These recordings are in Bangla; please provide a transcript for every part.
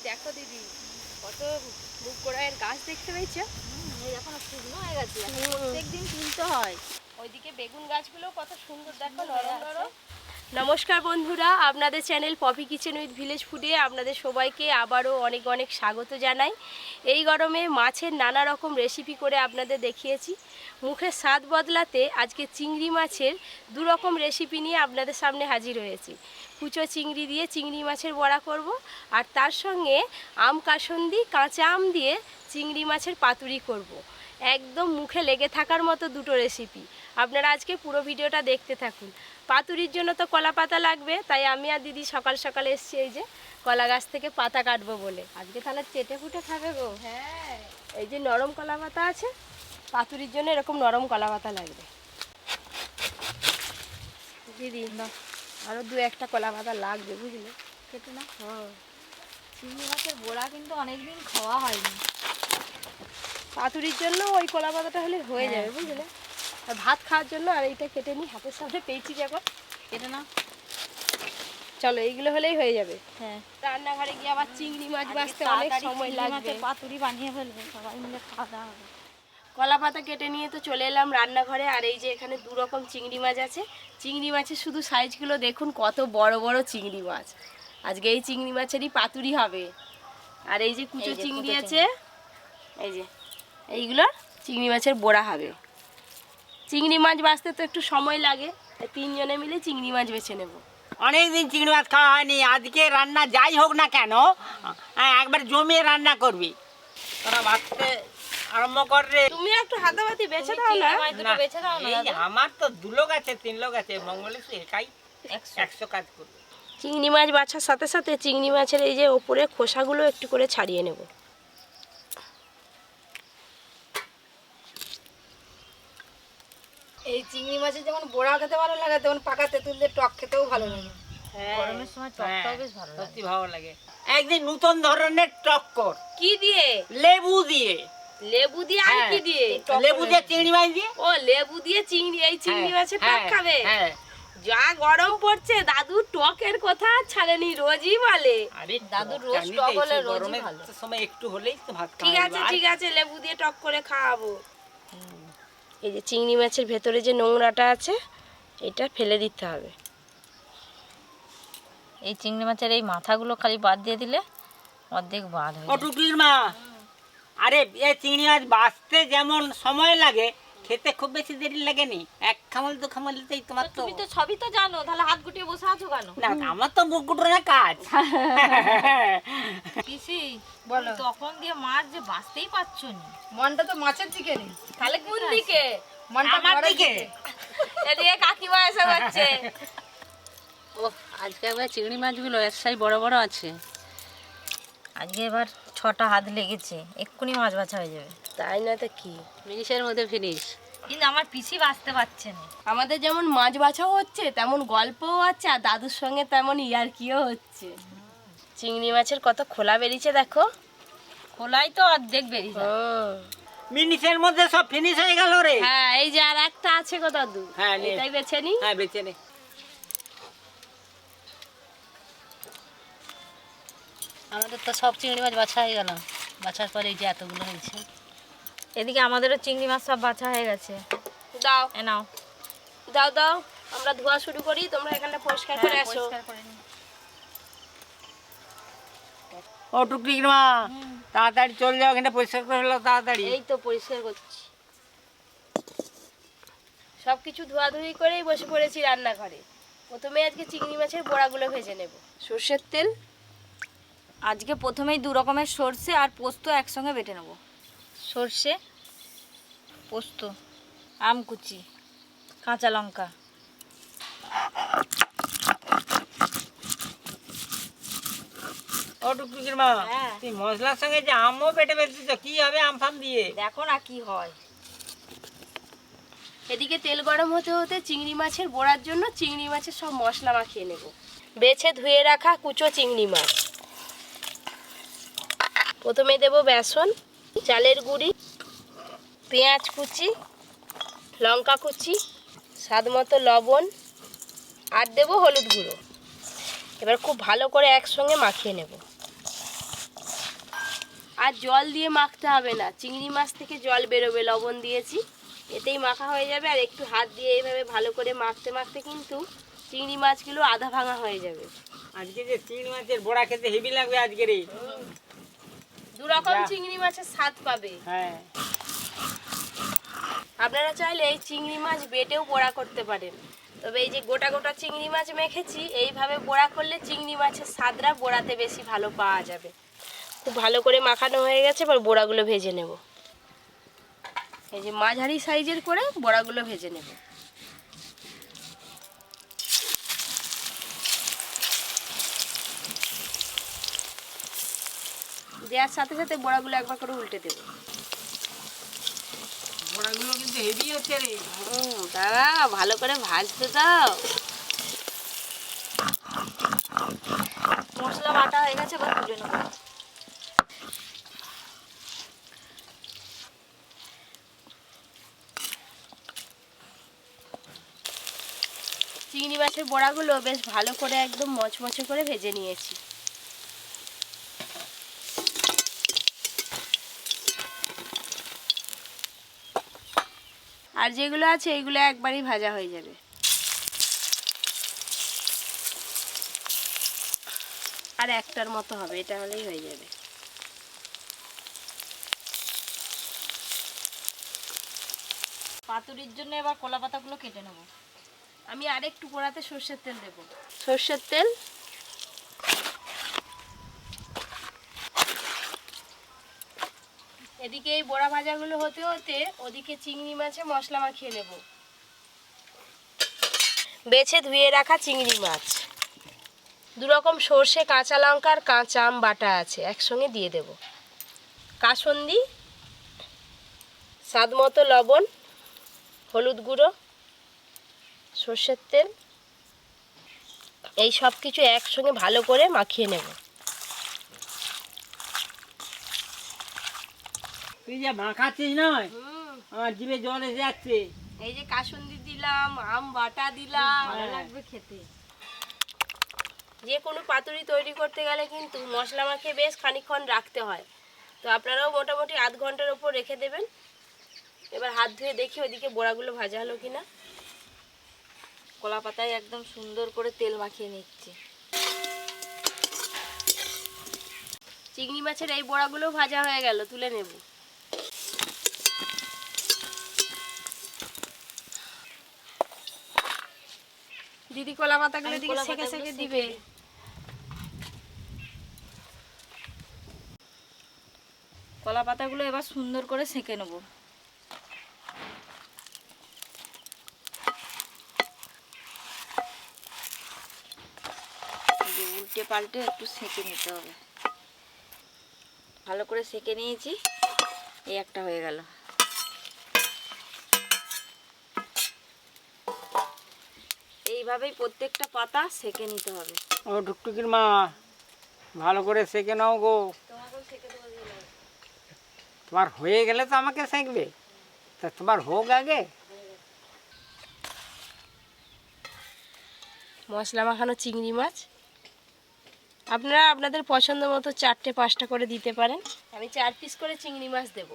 দেখো দিদি, কত মুগ কড়াইয়ের গাছ দেখতে পেয়েছো? এই এখনো শুকনো হয়ে গেছে, প্রত্যেকদিন তুলতে হয়। ওইদিকে বেগুন গাছগুলো কত সুন্দর, দেখো নরম নরম। নমস্কার বন্ধুরা, আপনাদের channel Poppy kitchen with village ফুডে আপনাদের সবাইকে আবারও অনেক অনেক স্বাগত জানাই। এই গরমে মাছের নানা রকম রেসিপি করে আপনাদের দেখিয়েছি। মুখের স্বাদ বদলাতে আজকে চিংড়ি মাছের দু রকম রেসিপি নিয়ে আপনাদের সামনে হাজির হয়েছি। কুচো চিংড়ি দিয়ে চিংড়ি মাছের বড়া করব, আর তার সঙ্গে আম কাসুন্দি কাঁচা আম দিয়ে চিংড়ি মাছের পাতুরি করব। একদম মুখে লেগে থাকার মতো দুটো রেসিপি। আপনারা আজকে পুরো ভিডিওটা দেখতে থাকুন। পাতুরির জন্য তো কলা পাতা লাগবে, তাই আমি আর দিদি সকাল সকাল এসছি এই যে কলা গাছ থেকে পাতা কাটবো বলে। আজকে তাহলে চেটে ফুটে খাবে গো? হ্যাঁ, এই যে নরম কলা পাতা আছে, পাতুরির জন্য এরকম নরম কলা পাতা লাগবে। দিদি আরও দু একটা কলা পাতা লাগবে, বুঝলে? কেটে না। হ্যাঁ, চিংড়ি মাছের বড়া কিন্তু অনেকদিন খাওয়া হয়নি। পাতুরির জন্য ওই কলা পাতাটা হলে হয়ে যাবে, বুঝলে? আর ভাত খাওয়ার জন্য আর এইটা কেটে নিই, হাতের সামনে পেয়েছি যখন। কেটে না। চলো, এইগুলো হলেই হয়ে যাবে। হ্যাঁ, রান্নাঘরে গিয়ে আবার চিংড়ি মাছ বাছতে অনেক সময় লাগবে। পাতুরি বানিয়ে ফেলবে, সবাই মিলে খাওয়া দাওয়া হবে। কলা পাতা কেটে নিয়ে তো চলে এলাম রান্নাঘরে। আর এই যে এখানে দু রকম চিংড়ি মাছ আছে। চিংড়ি মাছের শুধু সাইজগুলো দেখুন, কত বড় বড় চিংড়ি মাছ। আজকে এই চিংড়ি মাছেরই পাতুরি হবে। আর এই যে কুচো চিংড়ি আছে, এই যে এইগুলো চিংড়ি মাছের বড়া হবে। চিংড়ি মাছ বাছতে তো একটু সময় লাগে, তাই তিনজনে মিলে চিংড়ি মাছ বেছে নেব। অনেকদিন চিংড়ি মাছ খাওয়া হয়নি, আজকে রান্না যাই হোক না কেন একবার জমিয়ে রান্না করবি। তোরা ভাবতে আরম্ভ কর রে। তুমি একটু হাতাবাতি বেছে দাও না। না, বেছে দাও না এই দাদা। আমার তো 2 লোক আছে 3 লোক আছে, মঙ্গলে তুই একাই 100 কাজ করবি। চিংড়ি মাছ বাছার সাথে সাথে চিংড়ি মাছের এই যে ওপরে খোসাগুলো একটু করে ছাড়িয়ে নেব। এই চিংড়ি মাছের যেমন বড়া খেতে ভালো লাগে, তেমন পাকা তেঁতুল দিয়ে টক খেতেও ভালো লাগে। গরমের সময় টকটাও বেশ ভালো লাগে। সত্যি ভালো লাগে। একদিন নতুন ধরনের টক কর। কি দিয়ে? লেবু দিয়ে। লেবু দিয়ে আর কি দিয়ে? লেবু দিয়ে চিংড়ি মাছ দিয়ে। ও, লেবু দিয়ে চিংড়ি, এই চিংড়ি মাছের টক খাবে? হ্যাঁ, যা গরম পড়ছে, দাদু টকের কথা ছাড়েনি, রোজই বলে। আরে দাদুর রোজ টক হলে রোজই গরমের ভালো। সময় একটু হলেই তো ভাত ঠিক আছে ঠিক আছে, লেবু দিয়ে টক করে খাওয়াবো। এই যে চিংড়ি মাছের ভেতরে যে নোংরাটা আছে, এটা ফেলে দিতে হবে। এই চিংড়ি মাছের এই মাথাগুলো খালি বাদ দিয়ে দিলে অর্ধেক বাদ হয়ে ও যায়। টুকলির মা, আরে এই চিংড়ি মাছ বাছতে যেমন সময় লাগে, খেতে খুব বেশি দেরি লাগেনি। এক খামল 2 খামলতেই তোমার তো। তুমি তো সবই তো জানো, তাহলে হাত গুটিয়ে বসে আছো কেন? না, আমার তো মুখ গুটরে কাজ। পিসি বলো, তখন দিয়ে মাছ যে বাঁচতেই পারছো না। মনটা তো মাছের দিকে নেই, তাহলে কোন দিকে? মনটা আমার ঘরের দিকে। এদিকে কাকিমা এসে যাচ্ছে। ও, আজকে একবার চিংড়ি মাছগুলো একসাই বড় বড় আছে। আজকে এবার 6টা হাত লেগেছে, এক্ষুনি মাছ বাছা হয়ে যাবে। তাই না তো কি, মিনিশের মধ্যে ফিনিশ। কিন্তু আমার পিসি বাঁচতে পারছে না। আমাদের যেমন মাছ বাছাও হচ্ছে, তেমন গল্পও আছে, আর দাদুর সঙ্গে তেমন ইয়ার্কিও হচ্ছে। চিংড়ি মাছের কত খোলা বেরিয়েছে দেখো। খোলাই তো অর্ধেক বেরিয়ে যায়। মিনিটের মধ্যে সব ফিনিশ হয়ে গেল রে। হ্যাঁ, এই যে আর একটা আছে গো দাদু। হ্যাঁ, নে। এটাই বেছে নি। হ্যাঁ, বেঁচে নে। আমাদের তো সব চিংড়ি মাছ বাছা হয়ে গেল। বাছার পরে এই যে এতগুলো হয়েছে। এদিকে আমাদেরও চিংড়ি মাছ সব বাছা হয়ে গেছে। দাও এ নাও। দাও দাও, আমরা ধোয়া শুরু করি, তোমরা এখানটা পরিষ্কার করে আসো। পরিষ্কার করে নিই। ও টুকলির মা, তাড়াতাড়ি চলে যাও, এখানে পরিষ্কার করে ফেলো তাড়াতাড়ি। এই তো পরিষ্কার করছি। সব কিছু ধোয়াধুয়ি করেই বসে পড়েছি রান্নাঘরে। প্রথমে আজকে চিংড়ি মাছের বড়াগুলো ভেজে নেব। সর্ষের তেল, আজকে প্রথমেই 2 রকমের সর্ষে আর পোস্ত একসঙ্গে বেটে নেব। সর্ষে, পোস্ত, আম কুচি, কাঁচা লঙ্কা। ও টুকলির মা, হ্যাঁ। তুই মশলার সঙ্গে যে আমও বেটে ফেলছিস, কি হবে আম ফাম দিয়ে? দেখো না কি হয়। এদিকে তেল গরম হতে হতে চিংড়ি মাছের বড়ার জন্য চিংড়ি মাছের সব মশলা মাখিয়ে নেব। বেছে ধুয়ে রাখা কুচো চিংড়ি মাছ, প্রথমে দেব বেসন, চালের গুঁড়ি, পেঁয়াজ কুচি, লঙ্কা কুচি, স্বাদ মতো লবণ, আর দেব হলুদ গুঁড়ো। এবার খুব ভালো করে একসঙ্গে মাখিয়ে নেব। আর জল দিয়ে মাখতে হবে না, চিংড়ি মাছ থেকে জল বেরোবে, লবণ দিয়েছি, এতেই মাখা হয়ে যাবে। আর একটু হাত দিয়ে এইভাবে ভালো করে মাখতে মাখতে কিন্তু চিংড়ি মাছগুলো আধা ভাঙা হয়ে যাবে। আজকে যে চিংড়ি মাছের বড়া খেতে হেভি লাগবে আজকে রে। দু রকম চিংড়ি মাছের স্বাদ পাবে। হ্যাঁ, আপনারা চাইলে এই চিংড়ি মাছ বেটেও বড়া করতে পারেন, তবে এই যে গোটা গোটা চিংড়ি মাছ মেখেছি, এইভাবে বড়া করলে চিংড়ি মাছের স্বাদটা বড়াতে বেশি ভালো পাওয়া যাবে। খুব ভালো করে মাখানো হয়ে গেছে, এবার বড়াগুলো ভেজে নেব। এই যে মাঝারি সাইজের করে বড়াগুলো ভেজে নেব। দেওয়ার সাথে সাথে বড়াগুলো একবার করে উল্টে দেবো। বড়াগুলো কিন্তু হেভি হচ্ছে রে। দাদা ভালো করে ভাজতে দাও। মশলা বাটা হয়ে গেছে, এবার তুলে নেবো। চিংড়ি মাছের বড়াগুলো বেশ ভালো করে একদম মচমচে করে ভেজে নিয়েছি। আর যেগুলো আছে এইগুলো একবারই ভাজা হয়ে যাবে। আর একটার মতো হবে, এটা হলেই হয়ে যাবে। পাতুরির জন্য এবার কলা পাতাগুলো কেটে নেব। আমি আরেকটু পোড়াতে সর্ষের তেল দেব। সর্ষের তেল, এদিকে এই বড়া ভাজাগুলো হতে হতে ওদিকে চিংড়ি মাছে মশলা মাখিয়ে নেব। বেছে ধুয়ে রাখা চিংড়ি মাছ, দু রকম সর্ষে, কাঁচা লঙ্কা আর কাঁচা আম বাটা আছে, একসঙ্গে দিয়ে দেব। কাসুন্দি, স্বাদ মতো লবণ, হলুদ গুঁড়ো, সর্ষের তেল, এই সব কিছু একসঙ্গে ভালো করে মাখিয়ে নেব। তুই যে মাখাচ্ছিস নয়, আমার জিভে জল এসে যাচ্ছে। এই যে কাসুন্দি দিলাম, আম বাটা দিলাম, ভালো লাগবে খেতে। যে কোনো পাতুরি তৈরি করতে গেলে কিন্তু মশলা মাখিয়ে বেশ খানিকক্ষণ রাখতে হয়, তো আপনারাও মোটামুটি আধ ঘন্টার ওপর রেখে দেবেন। এবার হাত ধুয়ে দেখি ওদিকে বড়াগুলো ভাজা হলো কিনা। কলা পাতায় একদম সুন্দর করে তেল মাখিয়ে নিচ্ছি। চিংড়ি মাছের এই বড়াগুলো ভাজা হয়ে গেল, তুলে নেব। দিদি কলা পাতাগুলো দিকে সেকে সেকে দিবে। কলা পাতাগুলো এবার সুন্দর করে সেঁকে নেব। উল্টে পাল্টে একটু সেঁকে নিতে হবে। ভালো করে সেঁকে নিয়েছি, এই একটা হয়ে গেল। এইভাবেই প্রত্যেকটা পাতা সেঁকে নিতে হবে। ও টুকটুকির মা, ভালো করে সেঁকে নাও গো। তোমার হয়ে গেলে তো আমাকে সেঁকবে, তা তোমার হোক আগে। মশলা মাখানো চিংড়ি মাছ আপনারা আপনাদের পছন্দ মতো 4টে 5টা করে দিতে পারেন। আমি 4 পিস করে চিংড়ি মাছ দেব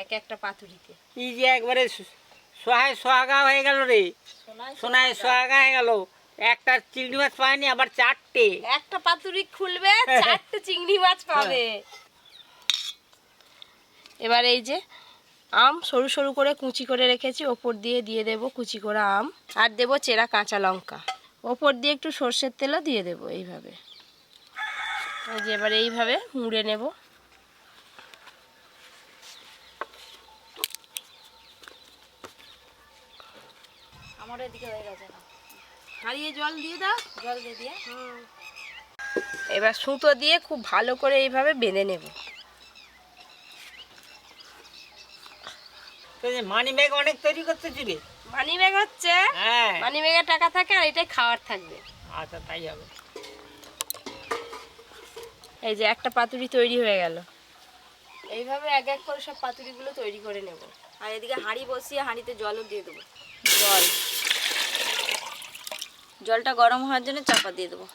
এক একটা পাতুরিতে। এই যে একবারে সোহায় সোহাগা হয়ে গেল রে, সোনায় সোহাগা হয়ে গেল। একটা চিংড়ি মাছ পায়নি, আবার 4টে। একটা পাতুরি খুলবে 4টে চিংড়ি মাছ পাবে। এবার এই যে আম সরু সরু করে কুচি করে রেখেছি, ওপর দিয়ে দিয়ে দেব কুচি করা আম, আর দেব চেরা কাঁচা লঙ্কা, ওপর দিয়ে একটু সর্ষের তেলও দিয়ে দেব। এইভাবে এই যে এবার এইভাবে মুড়ে নেব। আমার এদিকে হয়ে গেছে না, হারিয়ে জল দিয়ে দাও। জল দিয়ে দিয়ে এবার সুতো দিয়ে খুব ভালো করে এইভাবে বেঁধে নেব। মানি ব্যাগ অনেক তৈরি করতেছি রে। মানি ব্যাগ হচ্ছে, হ্যাঁ, মানি ব্যাগে টাকা থাকে আর এটাই খাওয়ার থাকবে। আচ্ছা তাই হবে। এই যে একটা পাতুরি তৈরি হয়ে গেল। এইভাবে এক এক করে সব পাতুরিগুলো তৈরি করে নেব। আর এদিকে হাঁড়ি বসিয়ে হাঁড়িতে জলও দিয়ে দেবো। জলটা গরম হওয়ার জন্য চাপা দিয়ে দেবো।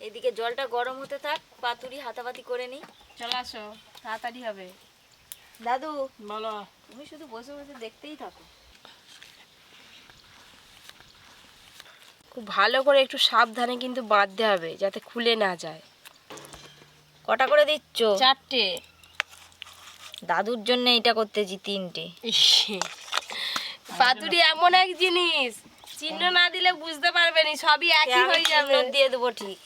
এদিকে জলটা গরম হতে থাক, পাতুরি হাতাপাতি করে নিই। চলে আসো, তাড়াতাড়ি হবে। দাদু বলো। তুমি শুধু বসে বসে দেখতেই থাকো। খুব ভালো করে একটু সাবধানে কিন্তু বাঁধতে হবে যাতে খুলে না যায়। কটা করে দিচ্ছ? 4টে। দাদুর জন্য এটা করতেছি 3টে। পাতুরি এমন এক জিনিস চিহ্ন না দিলে বুঝতে পারবে না, সবই একই হয়ে যাবে। দিয়ে দেবো ঠিক।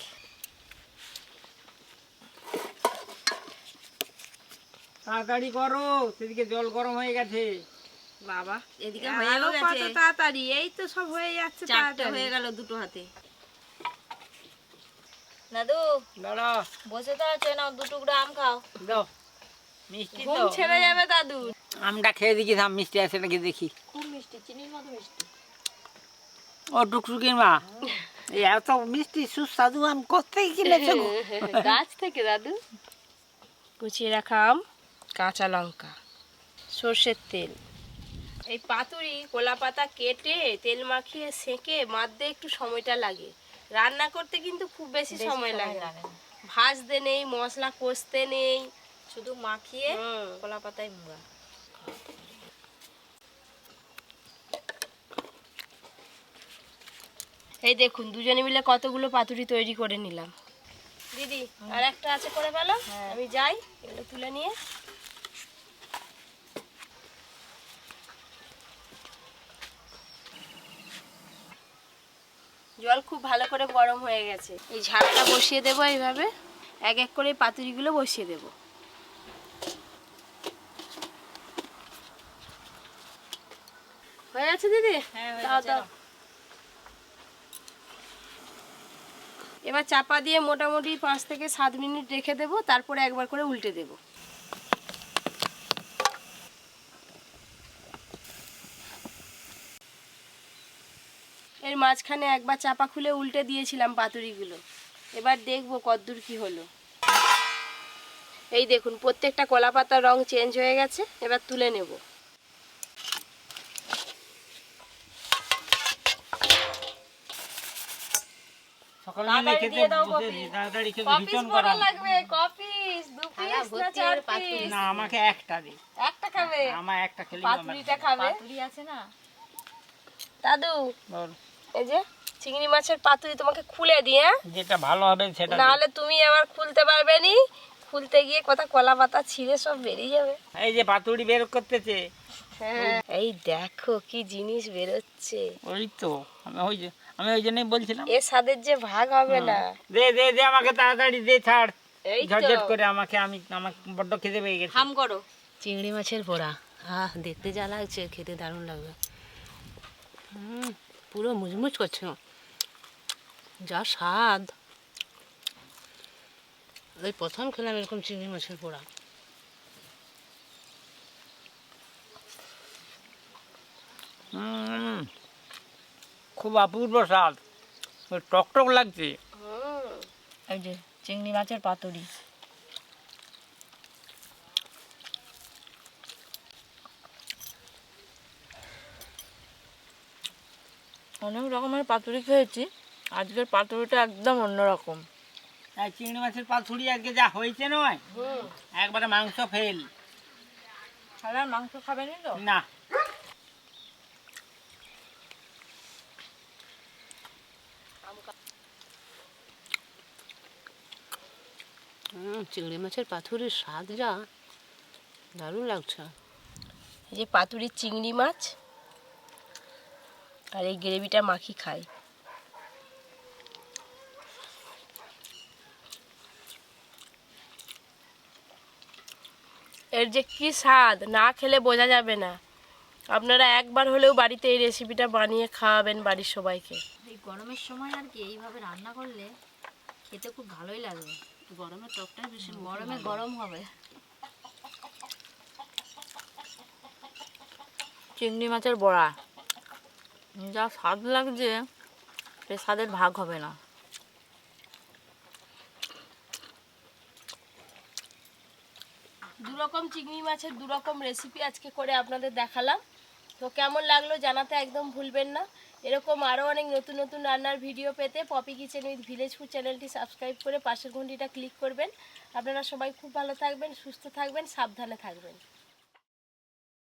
তাড়াতাড়ি করো, সেদিকে জল গরম হয়ে গেছে। বাবা এদিকে আরো হয়েও কত গেছে। তাড়াতাড়ি, এই তো সব হয়ে যাচ্ছে 4টে তাড়াতাড়ি। হয়ে গেল দুটো হাতে। দাদু দাঁড়া, বসে তো আছে না, 2 টুকরো আম খাও। দাও। মিষ্টি ঘুম তো? ছেড়ে যাবে দাদু। আমটা খেয়ে দেখি, থাম মিষ্টি আছে নাকি দেখি। খুব মিষ্টি, চিনির মতো মিষ্টি। ও টুকটুকির মা, এই এত মিষ্টি সুস্বাদু আম কোথায় কিনেছো গো? গাছ থেকে দাদু। কুচিয়ে রাখা আম, কাঁচা লঙ্কা, সর্ষের তেল। এই পাতুরি কলা পাতা কেটে তেল মাখিয়ে সেঁকে মাখতে একটু সময়টা লাগে। রান্না করতে কিন্তু খুব বেশি সময় লাগে না। ভাজতে নেই, মশলা কষতে নেই, শুধু মাখিয়ে হুম। কলা পাতায় মুড়া। এই দেখুন দুজনে মিলে কতগুলো পাতুরি তৈরি করে নিলাম। দিদি আর একটা আছে করে ফেলো, আমি যাই এগুলো তুলে নিয়ে। জল খুব ভালো করে গরম হয়ে গেছে, এই ঝাড়টা বসিয়ে দেবো এইভাবে, এক এক করে পাতুরিগুলো বসিয়ে দেবো। হয়ে গেছে দিদি? দাও দাও। এবার চাপা দিয়ে মোটামুটি 5 থেকে 7 মিনিট রেখে দেবো, তারপরে একবার করে উল্টে দেবো। এর মাঝখানে একবার চাপা খুলে উল্টে দিয়েছিলাম পাতুরিগুলো, এবার দেখবো কতদূর কি হলো। এই দেখুন প্রত্যেকটা কলা পাতার রং চেঞ্জ হয়ে গেছে, এবার তুলে নেব। সকালে তাড়াতাড়ি খেতে দিয়ে দাও বসেছি, কপি। তাড়াতাড়ি খেতে কপিস ভীষণ কটা গরম। লাগবে? কপিস 2 পিস না 4 পিস? না, আমাকে একটা দে। একটা খাবে? আমার একটা খেলে পাতুরিটা খাবে? পাতুরি আছে না? দাদু বল, এই যে চিংড়ি মাছের পাতুরি তোমাকে খুলে দিই, হ্যাঁ? যেটা ভালো হবে সেটা দে। নাহলে তুমি আবার খুলতে পারবে নি, খুলতে গিয়ে কথা কলা পাতা ছিঁড়ে সব বেরিয়ে যাবে। এই যে পাতুরি বের করতেছে, হ্যাঁ এই দেখো কি জিনিস বেরোচ্ছে, ওই তো আমি ওই জন্যই বলছিলাম। এর স্বাদের যে ভাগ হবে না। দে দে দে, আমাকে তাড়াতাড়ি দে, ছাড় এই তো ঝটঝট করে আমাকে, আমার বড্ড খেতে পেয়ে গেছে। হাম করো। চিংড়ি মাছের পোড়া, আহ দেখতে যা লাগছে খেতে দারুণ লাগবে। পুরো মুচমুচ করছে, যা স্বাদ। এই প্রথম খেলাম এরকম চিংড়ি মাছের পোড়া। খুব অপূর্ব স্বাদ, ওই টক টক লাগছে। এই যে চিংড়ি মাছের পাতুরি। অনেক রকমের পাতুরি খেয়েছি, আজকের পাতুরিটা একদম অন্যরকম। আর চিংড়ি মাছের পাতুরি আজকে যা হয়েছে নয়, একবারে মাংস ফেল। তাহলে আর মাংস খাবেনি তো? না, চিংড়ি মাছের পাতুরির স্বাদ যা দারুণ লাগছে। এই যে পাতুরির চিংড়ি মাছ আর এই গ্রেভিটা মাখি খাই। এর যে কি স্বাদ, না খেলে বোঝা যাবে না। আপনারা একবার হলেও বাড়িতে এই রেসিপিটা বানিয়ে খাওয়াবেন বাড়ির সবাইকে। এই গরমের সময় আর কি এইভাবে রান্না করলে খেতে খুব ভালোই লাগবে। গরমের টকটাই বেশি গরমে গরম হবে। চিংড়ি মাছের বড়া যা স্বাদ লাগছে, সে স্বাদের ভাগ হবে না। দুরকম চিংড়ি মাছের দুরকম রেসিপি আজকে করে আপনাদের দেখালাম। তো কেমন লাগলো জানাতে একদম ভুলবেন না। এরকম আরও অনেক নতুন নতুন রান্নার ভিডিও পেতে Poppy kitchen with village food চ্যানেলটি সাবস্ক্রাইব করে পাশের ঘন্টিটা ক্লিক করবেন। আপনারা সবাই খুব ভালো থাকবেন, সুস্থ থাকবেন, সাবধানে থাকবেন।